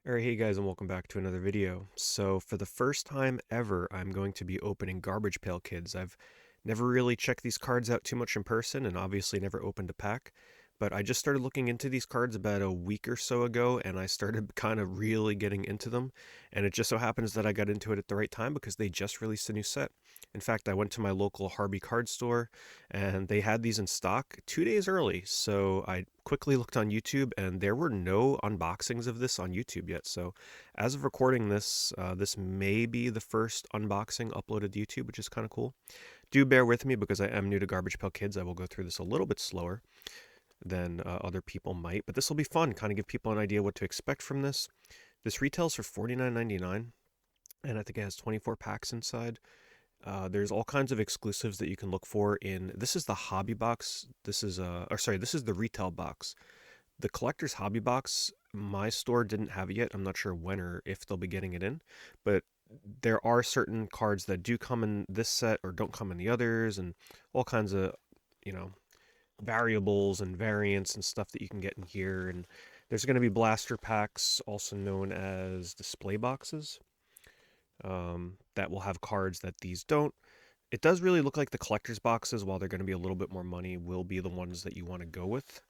Alright, hey guys, and welcome back to another video. So, for the first time ever, I'm going to be opening Garbage Pail Kids. I've never really checked these cards out too much in person, and obviously never opened a pack. But I just started looking into these cards about a week or so ago, and I started kind of really getting into them. And it just so happens that I got into it at the right time because they just released a new set. In fact, I went to my local Harvey card store, and they had these in stock 2 days early. So I quickly looked on YouTube, and there were no unboxings of this on YouTube yet. So as of recording this, this may be the first unboxing uploaded to YouTube, which is kind of cool. Do bear with me because I am new to Garbage Pail Kids. I will go through this a little bit slower than other people might, but this will be fun. Kind of give people an idea what to expect from this. This retails for $49.99, and I think it has 24 packs inside. There's all kinds of exclusives that you can look for in. This is the hobby box. This is the retail box. The collector's hobby box, my store didn't have it yet. I'm not sure when or if they'll be getting it in, but there are certain cards that do come in this set or don't come in the others, and all kinds of, you know, variables and variants and stuff that you can get in here. And there's going to be blaster packs, also known as display boxes, that will have cards that these don't. It does really look like the collector's boxes, while they're going to be a little bit more money, will be the ones that you want to go with.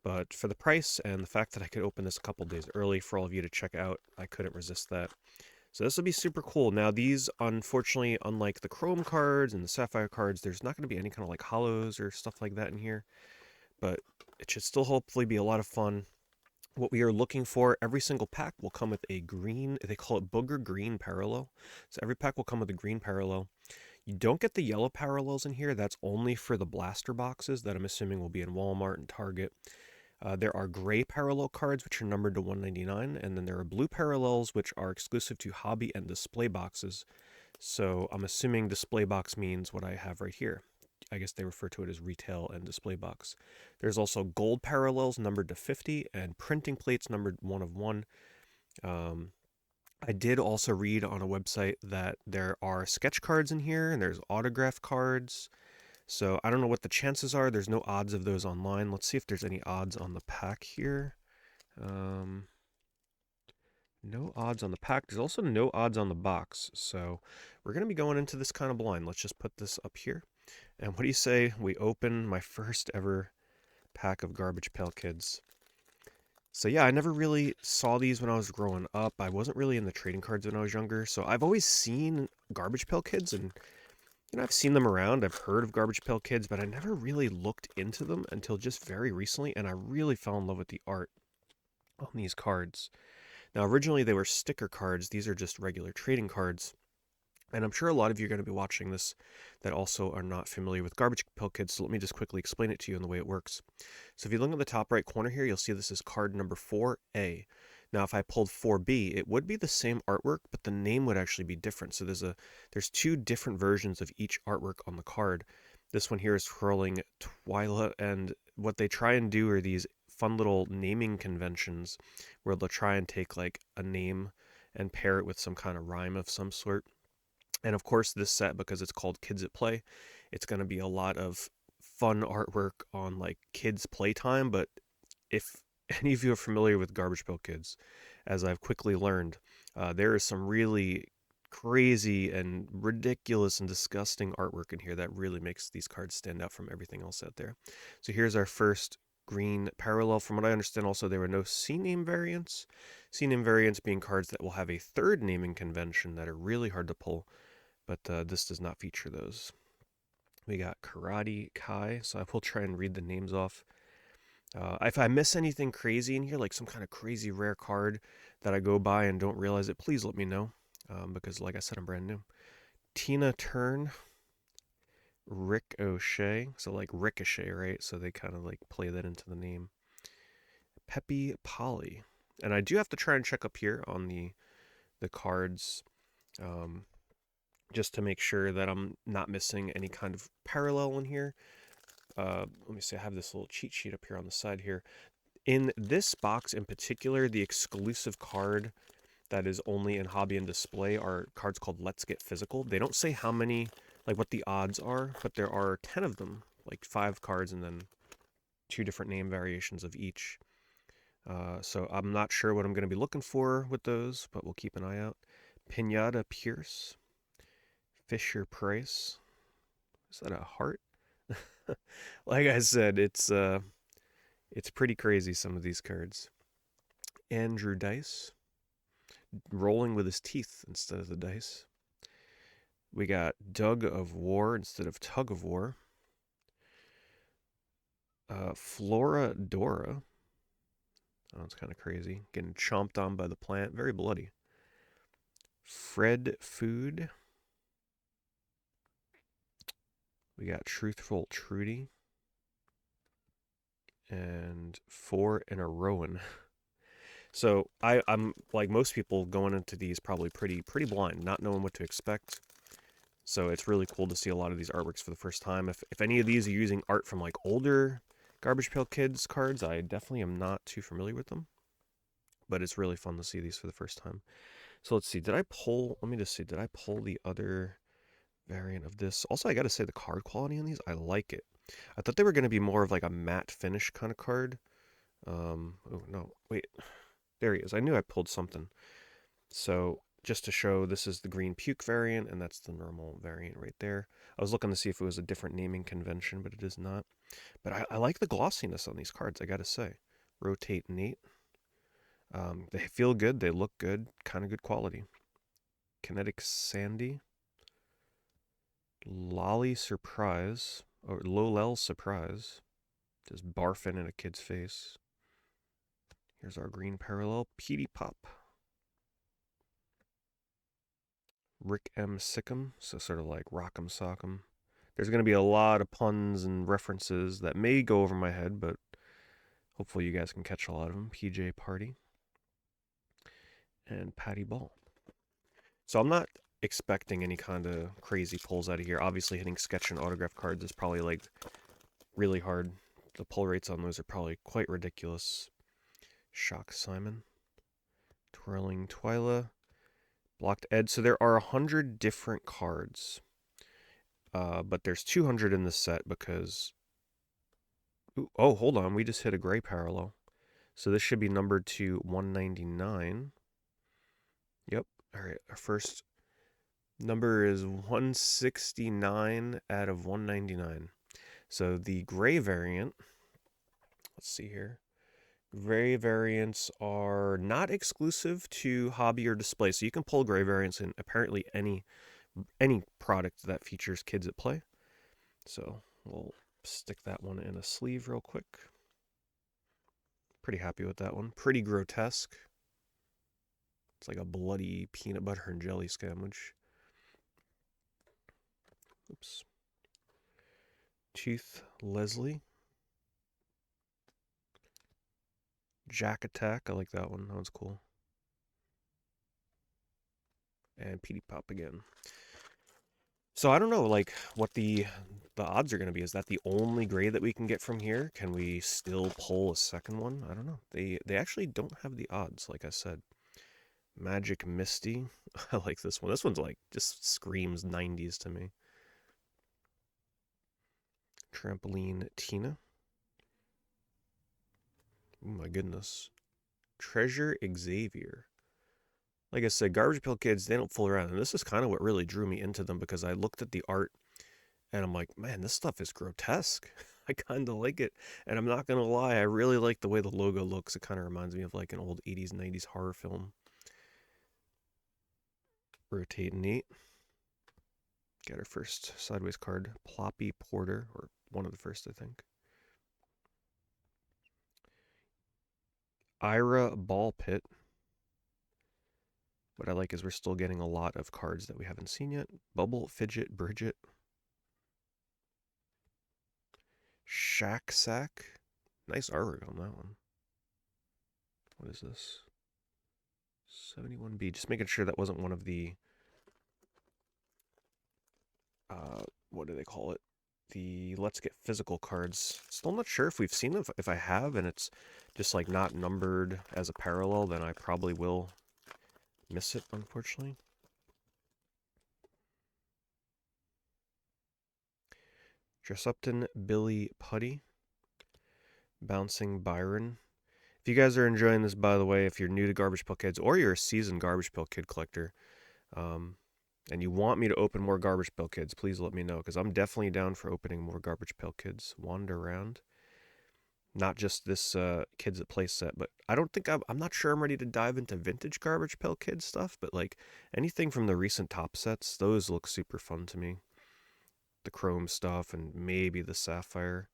But for the price and the fact that I could open this a couple days early for all of you to check out, I couldn't resist that. So this will be super cool. Now these, unfortunately, unlike the Chrome cards and the Sapphire cards, there's not going to be any kind of like hollows or stuff like that in here. But it should still hopefully be a lot of fun. What we are looking for, every single pack will come with a green, they call it booger green parallel. So every pack will come with a green parallel. You don't get the yellow parallels in here. That's only for the blaster boxes that I'm assuming will be in Walmart and Target. There are gray parallel cards, which are numbered to 199, and then there are blue parallels, which are exclusive to hobby and display boxes. So I'm assuming display box means what I have right here. I guess they refer to it as retail and display box. There's also gold parallels numbered to 50 and printing plates numbered 1 of 1. Um, I did also read on a website that there are sketch cards in here and there's autograph cards. So I don't know what the chances are. There's no odds of those online. Let's see if there's any odds on the pack here. Um, no odds on the pack. There's also no odds on the box. So we're going to be going into this kind of blind. Let's just put this up here. And what do you say we open my first ever pack of Garbage Pail Kids? So yeah, I never really saw these when I was growing up. I wasn't really in the trading cards when I was younger. So I've always seen Garbage Pail Kids, and I've seen them around. I've heard of Garbage Pail Kids, but I never really looked into them until just very recently, and I really fell in love with the art on these cards. Now, originally they were sticker cards. These are just regular trading cards. And I'm sure a lot of you are going to be watching this that also are not familiar with Garbage Pail Kids, so let me just quickly explain it to you in the way it works. So if you look at the top right corner here, you'll see this is card number 4A. Now, if I pulled 4B, it would be the same artwork, but the name would actually be different. So there's two different versions of each artwork on the card. This one here is Twirling Twilight, and what they try and do are these fun little naming conventions where they'll try and take like a name and pair it with some kind of rhyme of some sort. And of course, this set, because it's called Kids at Play, it's going to be a lot of fun artwork on like kids' playtime. But if any of you are familiar with Garbage Pail Kids, as I've quickly learned, there is some really crazy and ridiculous and disgusting artwork in here that really makes these cards stand out from everything else out there. So here's our first green parallel. From what I understand, also, there were no C name variants. C name variants being cards that will have a third naming convention that are really hard to pull, but this does not feature those. We got Karate Kai, so I will try and read the names off. If I miss anything crazy in here, like some kind of crazy rare card that I go by and don't realize it, please let me know, because like I said, I'm brand new. Tina Turn, Rick O'Shea, so like Ricochet, right? So they kind of like play that into the name. Peppy Polly, and I do have to try and check up here on the cards, um, just to make sure that I'm not missing any kind of parallel in here. Let me see, I have this little cheat sheet up here on the side here. In this box in particular, the exclusive card that is only in hobby and display are cards called Let's Get Physical. They don't say how many, like what the odds are, but there are 10 of them, like 5 cards and then 2 different name variations of each. So I'm not sure what I'm going to be looking for with those, but we'll keep an eye out. Pinata Pierce, Fisher Price. Is that a heart? Like I said, it's pretty crazy, some of these cards. Andrew Dice, rolling with his teeth instead of the dice. We got Dug of War instead of Tug of War. Flora Dora. Oh, it's kind of crazy. Getting chomped on by the plant. Very bloody. Fred Food. We got Truthful Trudy. And Four in a Rowan. So I'm like most people going into these probably pretty blind, not knowing what to expect. So it's really cool to see a lot of these artworks for the first time. If any of these are using art from like older Garbage Pail Kids cards, I definitely am not too familiar with them. But it's really fun to see these for the first time. So let's see. Did I pull? Let me just see. Did I pull the other variant of this? Also, I got to say the card quality on these, I like it. I thought they were going to be more of like a matte finish kind of card. Oh no, wait. There he is. I knew I pulled something. So just to show, this is the green puke variant, and that's the normal variant right there. I was looking to see if it was a different naming convention, but it is not. But I like the glossiness on these cards, I gotta say. Rotate Nate. They feel good, they look good, kind of good quality. Kinetic Sandy. Lolly Surprise, or Lolel Surprise. Just barfing in a kid's face. Here's our green parallel, Petey Pop. Rick M. Sick'em, so sort of like Rock'em Sock'em. There's going to be a lot of puns and references that may go over my head, but hopefully you guys can catch a lot of them. PJ Party and Patty Ball. So I'm not expecting any kind of crazy pulls out of here. Obviously, hitting sketch and autograph cards is probably like really hard. The pull rates on those are probably quite ridiculous. Shock Simon, Twirling Twyla, Blocked Ed. So there are 100 different cards, but there's 200 in the set because... Ooh, oh, hold on. We just hit a gray parallel. So this should be numbered to 199. Yep. All right. Our first number is 169 out of 199. So the gray variant, let's see here. Gray variants are not exclusive to hobby or display. So you can pull gray variants in apparently any product that features kids at play. So we'll stick that one in a sleeve real quick. Pretty happy with that one. Pretty grotesque. It's like a bloody peanut butter and jelly sandwich. Oops. Tooth Leslie. Jack Attack. I like that one. That one's cool. And Petey Pop again. So I don't know, like, what the odds are going to be. Is that the only gray that we can get from here? Can we still pull a second one? I don't know. They actually don't have the odds, like I said. Magic Misty. I like this one. This one's like just screams 90s to me. Trampoline Tina. Oh my goodness. Treasure Xavier. Like I said, Garbage Pail Kids, they don't fool around. And this is kind of what really drew me into them because I looked at the art and I'm like, man, this stuff is grotesque. I kind of like it. And I'm not going to lie, I really like the way the logo looks. It kind of reminds me of like an old 80s, 90s horror film. Rotate Nate. Get our first sideways card. Ploppy Porter, or one of the first, I think. Ira Ball Pit. What I like is we're still getting a lot of cards that we haven't seen yet. Bubble Fidget Bridget. Shack Sack. Nice artwork on that one. What is this? 71B. Just making sure that wasn't one of the... what do they call it? The Let's Get Physical cards. Still not sure if we've seen them. If I have and it's just like not numbered as a parallel, then I probably will miss it, unfortunately. Dressupton Billy Putty. Bouncing Byron. If you guys are enjoying this, by the way, if you're new to Garbage Pail Kids or you're a seasoned Garbage Pail Kid collector, um, and you want me to open more Garbage Pail Kids, please let me know, because I'm definitely down for opening more Garbage Pail Kids. Wander around. Not just this Kids at Play set, but I don't think I'm not sure I'm ready to dive into vintage Garbage Pail Kids stuff, but like anything from the recent top sets, those look super fun to me. The chrome stuff and maybe the sapphire.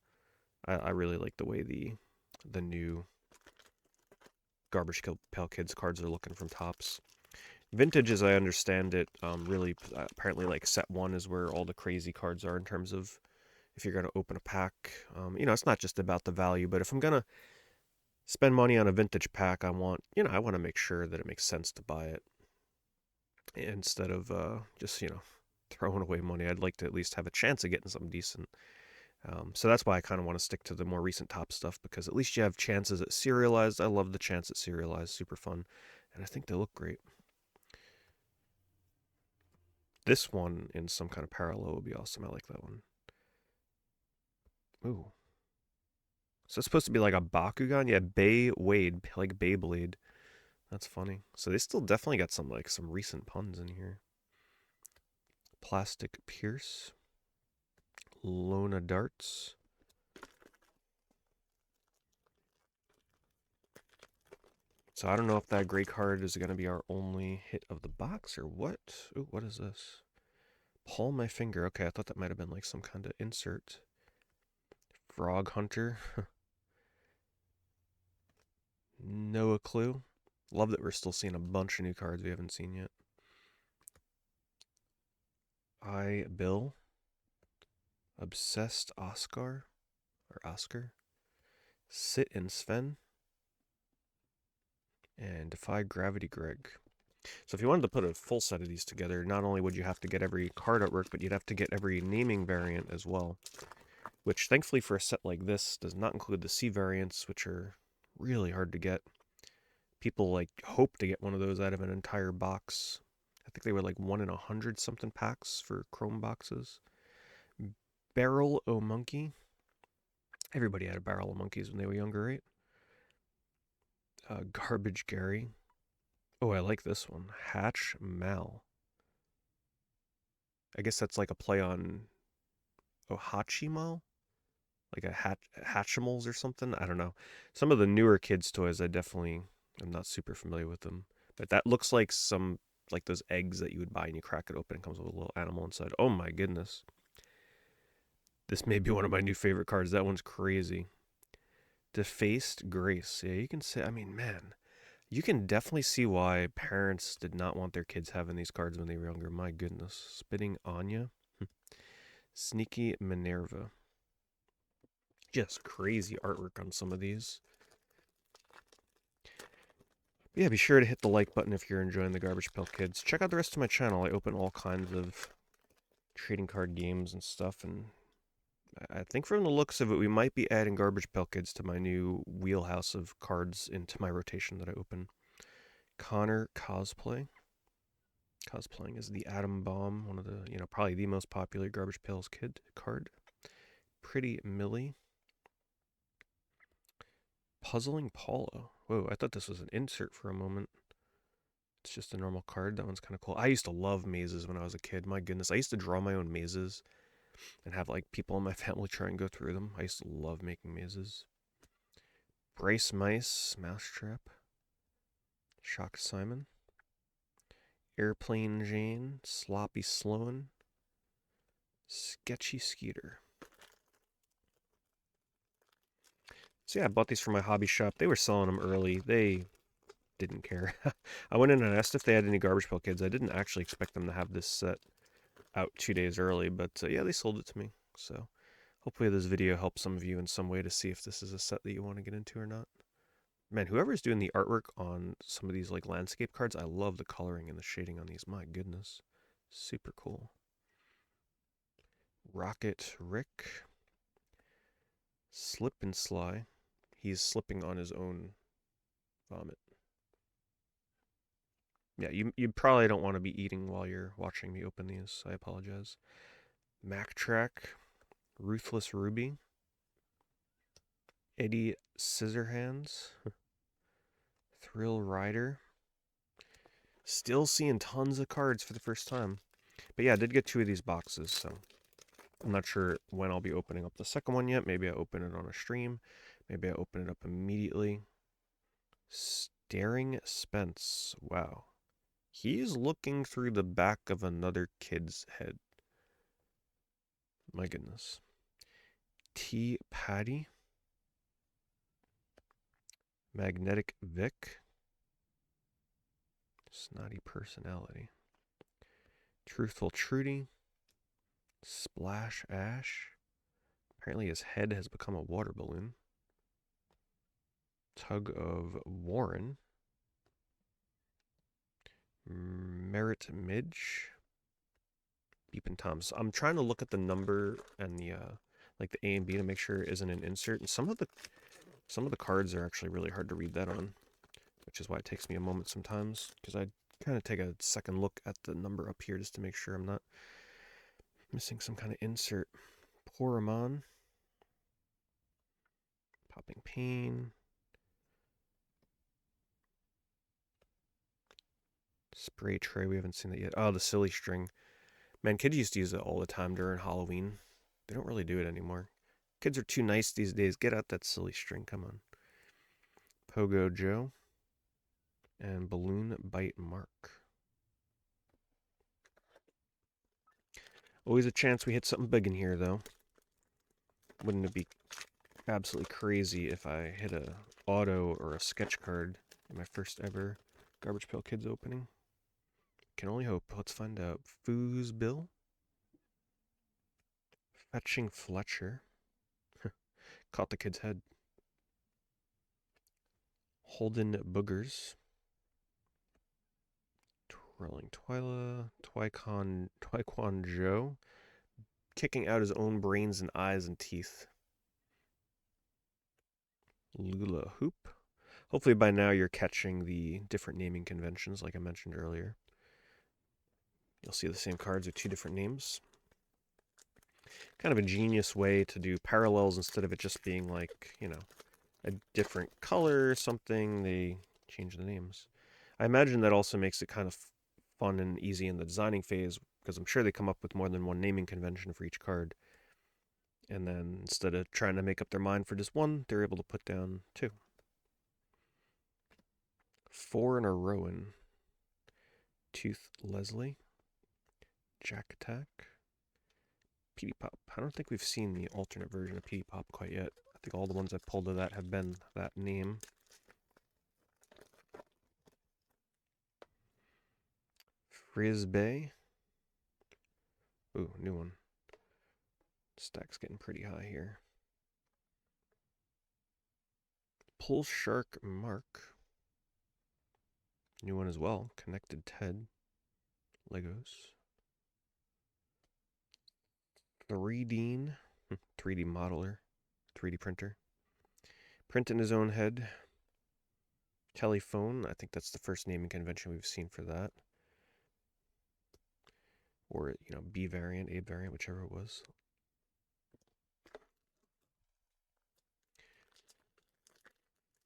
I really like the way the new Garbage Pail Kids cards are looking from tops. Vintage, as I understand it, really apparently like set one is where all the crazy cards are in terms of if you're gonna open a pack. It's not just about the value, but if I'm gonna spend money on a vintage pack, I want to make sure that it makes sense to buy it instead of just throwing away money. I'd like to at least have a chance of getting something decent. So that's why I kind of want to stick to the more recent top stuff, because at least you have chances at serialized. I love the chance at serialized, super fun, and I think they look great. This one in some kind of parallel would be awesome. I like that one. Ooh. So it's supposed to be like a Bakugan? Yeah, Bay Wade, like Beyblade. That's funny. So they still definitely got some recent puns in here. Plastic Pierce. Lona Darts. So I don't know if that gray card is going to be our only hit of the box or what. Ooh, what is this? Pull my finger. Okay, I thought that might have been like some kind of insert. Frog Hunter. No a clue. Love that we're still seeing a bunch of new cards we haven't seen yet. Bill. Obsessed Oscar. Or Oscar. Sit and Sven. And Defy Gravity Greg. So if you wanted to put a full set of these together, not only would you have to get every card artwork, but you'd have to get every naming variant as well. Which, thankfully for a set like this, does not include the C variants, which are really hard to get. People hope to get one of those out of an entire box. I think they were like 1 in 100 something packs for chrome boxes. Barrel O Monkey. Everybody had a barrel of monkeys when they were younger, right? Garbage Gary. Oh, I like this one. Hatch Mal. I guess that's like a play on Ohachimal? Like Hatchimals or something? I don't know. Some of the newer kids' toys, I definitely am not super familiar with them. But that looks like like those eggs that you would buy and you crack it open and it comes with a little animal inside. Oh my goodness. This may be one of my new favorite cards. That one's crazy. Defaced Grace. Yeah, you can say, I mean, man, you can definitely see why parents did not want their kids having these cards when they were younger. My goodness. Spitting Anya. Sneaky Minerva. Just crazy artwork on some of these. Yeah, be sure to hit the like button if you're enjoying the Garbage Pail Kids. Check out the rest of my channel. I open all kinds of trading card games and stuff, and I think from the looks of it, we might be adding Garbage Pail Kids to my new wheelhouse of cards into my rotation that I open. Connor Cosplay. Cosplaying as the Atom Bomb, one of the, probably the most popular Garbage Pails Kid card. Pretty Millie. Puzzling Paula. Whoa, I thought this was an insert for a moment. It's just a normal card. That one's kind of cool. I used to love mazes when I was a kid. My goodness. I used to draw my own mazes and have people in my family try and go through them. I used to love making mazes. Brace Mice, Mousetrap. Shock Simon. Airplane Jane, Sloppy Sloan. Sketchy Skeeter. So yeah, I bought these from my hobby shop. They were selling them early. They didn't care. I went in and asked if they had any Garbage Pail Kids. I didn't actually expect them to have this set out 2 days early, but yeah, they sold it to me. So hopefully this video helps some of you in some way to see if this is a set that you want to get into or not. Man, whoever's doing the artwork on some of these landscape cards, I love the coloring and the shading on these. My goodness. Super cool. Rocket Rick. Slip and Sly. He's slipping on his own vomit. Yeah, you probably don't want to be eating while you're watching me open these. I apologize. Mac Track. Ruthless Ruby. Eddie Scissorhands. Thrill Rider. Still seeing tons of cards for the first time. But yeah, I did get 2 of these boxes, so I'm not sure when I'll be opening up the second one yet. Maybe I open it on a stream. Maybe I open it up immediately. Staring Spence. Wow. He's looking through the back of another kid's head. My goodness. T. Patty. Magnetic Vic. Snotty Personality. Truthful Trudy. Splash Ash. Apparently his head has become a water balloon. Tug of Warren. Merritt Midge. Beep and Tom. So I'm trying to look at the number and the like the A and B to make sure it isn't an insert. And some of the cards are actually really hard to read that on, which is why it takes me a moment sometimes, because I kind of take a second look at the number up here just to make sure I'm not missing some kind of insert. Poramon. Popping Pain. Spray Tray, we haven't seen that yet. Oh, the Silly String. Man, kids used to use it all the time during Halloween. They don't really do it anymore. Kids are too nice these days. Get out that silly string, come on. Pogo Joe. And Balloon Bite Mark. Always a chance we hit something big in here, though. Wouldn't it be absolutely crazy if I hit a auto or a sketch card in my first ever Garbage Pail Kids opening? Can only hope. Let's find out. Foosbill. Fetching Fletcher. Caught the kid's head. Holden Boogers. Twirling Twyla. Twyquan Joe. Kicking out his own brains and eyes and teeth. Lula Hoop. Hopefully by now you're catching the different naming conventions like I mentioned earlier. You'll see the same cards with 2 different names. Kind of a genius way to do parallels instead of it just being like, you know, a different color or something. They change the names. I imagine that also makes it kind of fun and easy in the designing phase, because I'm sure they come up with more than one naming convention for each card. And then instead of trying to make up their mind for just one, they're able to put down 2. 4 in a Rowan. Tooth Leslie. Jack Attack. Petey Pop. I don't think we've seen the alternate version of Petey Pop quite yet. I think all the ones I've pulled of that have been that name. Frisbee. Ooh, new one. Stack's getting pretty high here. Pull Shark Mark. New one as well. Connected Ted. Legos. 3D 3D modeler. 3D printer. Print in his own head. Telephone. I think that's the first naming convention we've seen for that. Or, you know, B variant, A variant, whichever it was.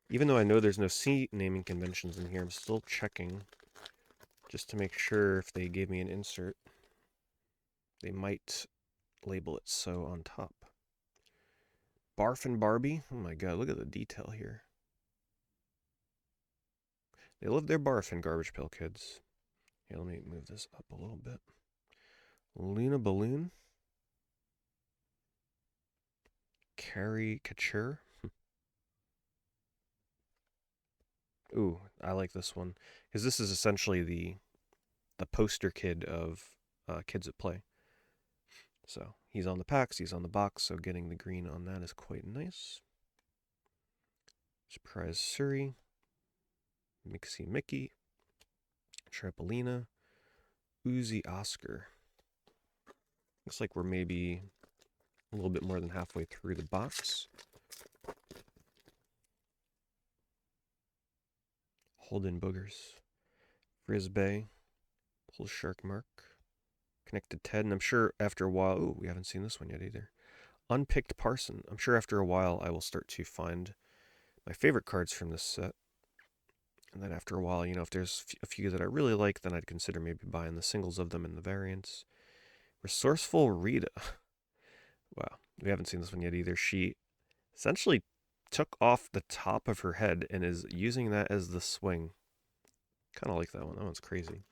Even though I know there's no C naming conventions in here, I'm still checking just to make sure if they gave me an insert. They might label it so on top. Barf and Barbie. Oh my god, look at the detail here. They love their barf in Garbage Pail Kids. Here, let me move this up a little bit. Luna Balloon. Caricature. Ooh, I like this one, because this is essentially the poster kid of Kids at Play. So he's on the packs, he's on the box, so getting the green on that is quite nice. Surprise Suri. Mixie Mickey. Trampolina. Uzi Oscar. Looks like we're maybe a little bit more than halfway through the box. Holden Boogers. Frisbee. Pull Shark Mark. Connected Ted, and I'm sure after a while... Ooh, we haven't seen this one yet either. Unpicked Parson. I'm sure after a while I will start to find my favorite cards from this set. And then after a while, if there's a few that I really like, then I'd consider maybe buying the singles of them and the variants. Resourceful Rita. Wow, we haven't seen this one yet either. She essentially took off the top of her head and is using that as the swing. Kind of like that one. That one's crazy.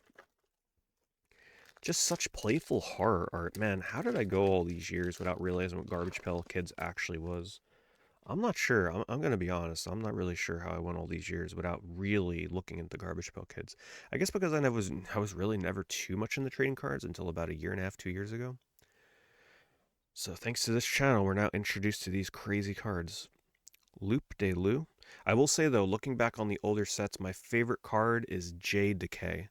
Just such playful horror art. Man, how did I go all these years without realizing what Garbage Pail Kids actually was? I'm not sure. I'm going to be honest. I'm not really sure how I went all these years without really looking into Garbage Pail Kids. I guess because I was really never too much in the trading cards until about a year and a half, 2 years ago. So thanks to this channel, we're now introduced to these crazy cards. Loop de Lou. I will say though, looking back on the older sets, my favorite card is J Decay.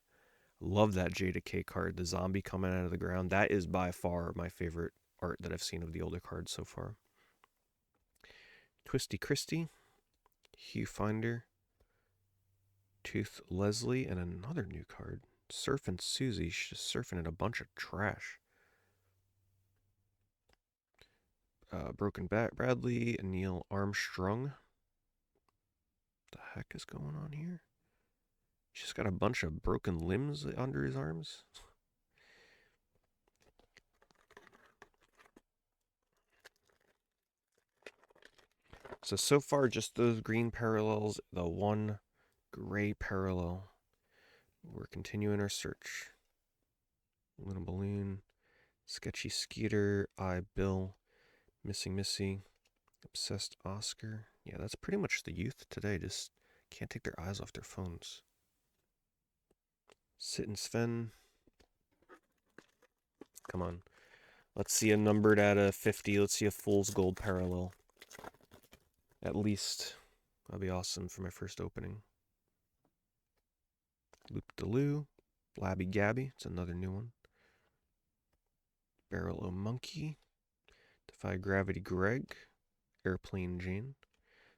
Love that J Decay card, the zombie coming out of the ground. That is by far my favorite art that I've seen of the older cards so far. Twisty Christie, Hugh Finder, Tooth Leslie, and another new card. Surfing Susie. She's just surfing in a bunch of trash. Broken Bat Bradley, Neil Armstrong. What the heck is going on here? He's just got a bunch of broken limbs under his arms. So far, just those green parallels, the one gray parallel. We're continuing our search. Little Balloon, Sketchy Skeeter, I Bill, Missing Missy, Obsessed Oscar. Yeah, that's pretty much the youth today. Just can't take their eyes off their phones. Sit and Sven. Come on. Let's see a numbered out of 50. Let's see a fool's gold parallel. At least. That'd be awesome for my first opening. Loop de Lou. Blabby Gabby. It's another new one. Barrel O Monkey. Defy Gravity Greg. Airplane Jane.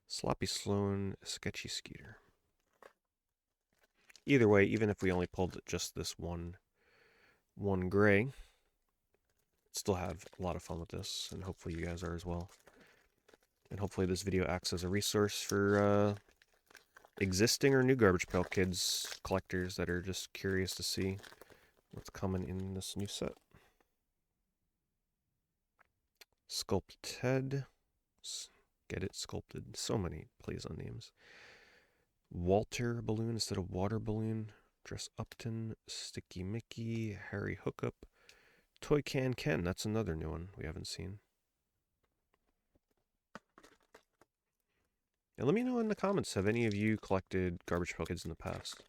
Sloppy Sloan. Sketchy Skeeter. Either way, even if we only pulled just this one gray, still have a lot of fun with this, and hopefully you guys are as well. And hopefully this video acts as a resource for existing or new Garbage Pail Kids collectors that are just curious to see what's coming in this new set. Sculpted. Get it? Sculpted. So many plays on names. Walter Balloon instead of Water Balloon. Dress Upton. Sticky Mickey. Harry Hookup. Toy Can Ken. That's another new one we haven't seen. And let me know in the comments, have any of you collected Garbage Pail Kids in the past?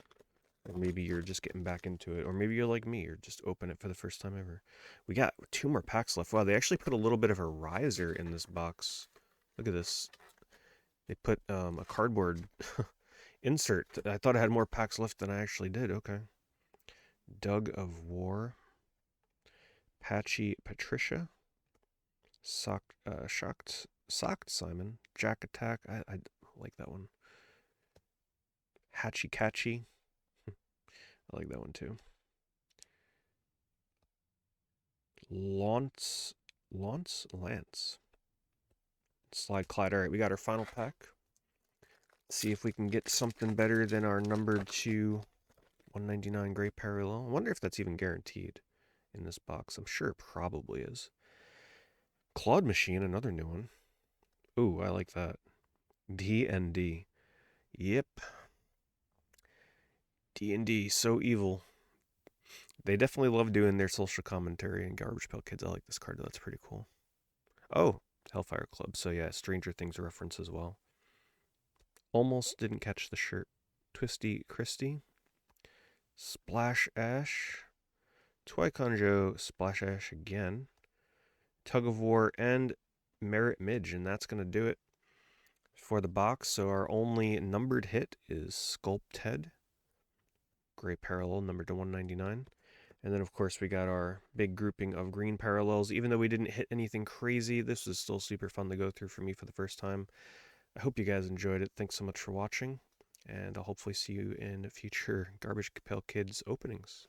Or maybe you're just getting back into it. Or maybe you're like me, or just open it for the first time ever. We got 2 more packs left. Wow, they actually put a little bit of a riser in this box. Look at this. They put a cardboard insert. I thought I had more packs left than I actually did. Okay. Doug of War. Patchy Patricia. Socked Simon. Jack Attack. I like that one. Hatchy Catchy. I like that one too. Lance. Slide Clyde. All right, we got our final pack. Let's see if we can get something better than our numbered 2 199 gray parallel. I wonder if that's even guaranteed in this box. I'm sure it probably is. Claude Machine, another new one. Ooh, I like that. D&D. Yep. D&D, so evil. They definitely love doing their social commentary in Garbage Pail Kids. I like this card, though. That's pretty cool. Oh, Hellfire Club. So yeah, Stranger Things reference as well. Almost didn't catch the shirt. Twisty Christie. Splash Ash. Toy Conjo. Splash Ash again. Tug of War and Merit Midge. And that's going to do it for the box. So our only numbered hit is Sculpted. Gray parallel, numbered to 199. And then, of course, we got our big grouping of green parallels. Even though we didn't hit anything crazy, this was still super fun to go through for me for the first time. I hope you guys enjoyed it. Thanks so much for watching, and I'll hopefully see you in future Garbage Pail Kids openings.